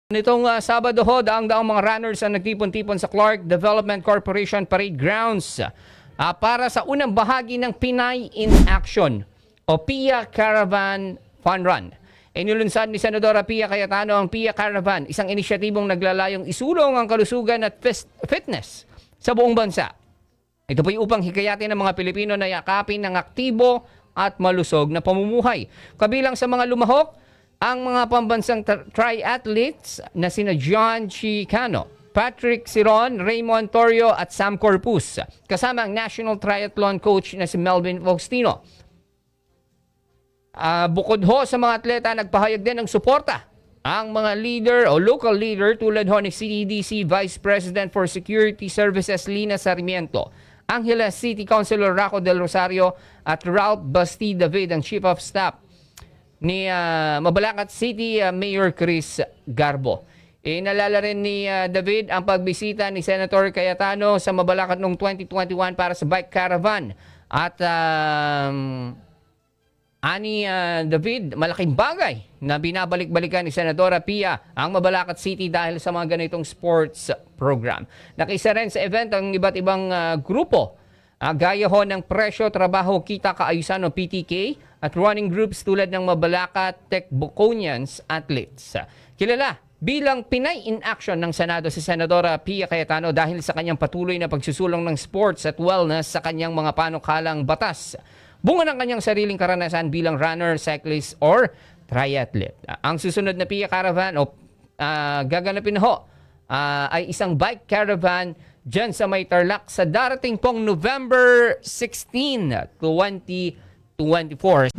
Nitong Sabado ho, daang-daang mga runners ang nagtipon-tipon sa Clark Development Corporation Parade Grounds para sa unang bahagi ng Pinay in Action o PIA Caravan Fun Run. Inilunsad ni Senadora Pia Cayetano ang PIA Caravan, isang inisyatibong naglalayong isulong ang kalusugan at fitness sa buong bansa. Ito po'y upang hikayatin ng mga Pilipino na yakapin ng aktibo at malusog na pamumuhay. Kabilang sa mga lumahok, ang mga pambansang triathletes na sina John Chicano, Patrick Siron, Raymond Torrio at Sam Corpus, kasama ang National Triathlon Coach na si Melvin Faustino. Bukod ho sa mga atleta, nagpahayag din ng suporta ang mga leader o local leader tulad ho ni CEDC Vice President for Security Services Lina Sarmiento, Angeles City Councilor Rocco Del Rosario at Ralph Basti David, ang Chief of Staff ni Mabalacat City Mayor Chris Garbo. Inalala rin ni David ang pagbisita ni Senator Cayetano sa Mabalacat noong 2021 para sa bike caravan. At ani David, malaking bagay na binabalik-balikan ni Senadora Pia ang Mabalacat City dahil sa mga ganitong sports program. Nakisa rin sa event ang iba't ibang grupo. Gaya ho ng Presyo, Trabaho, Kita, Kaayusan o PTK at running groups tulad ng Mabalacat Tech Boconians Athletes. Kilala bilang Pinay in Action ng Senado si Senadora Pia Cayetano dahil sa kanyang patuloy na pagsusulong ng sports at wellness sa kanyang mga panukalang batas. Bunga ng kanyang sariling karanasan bilang runner, cyclist or triathlete. Ang susunod na PIA Caravan o gaganapin ho ay isang bike caravan dyan sa May Tarlac sa darating pong November 16, 2024.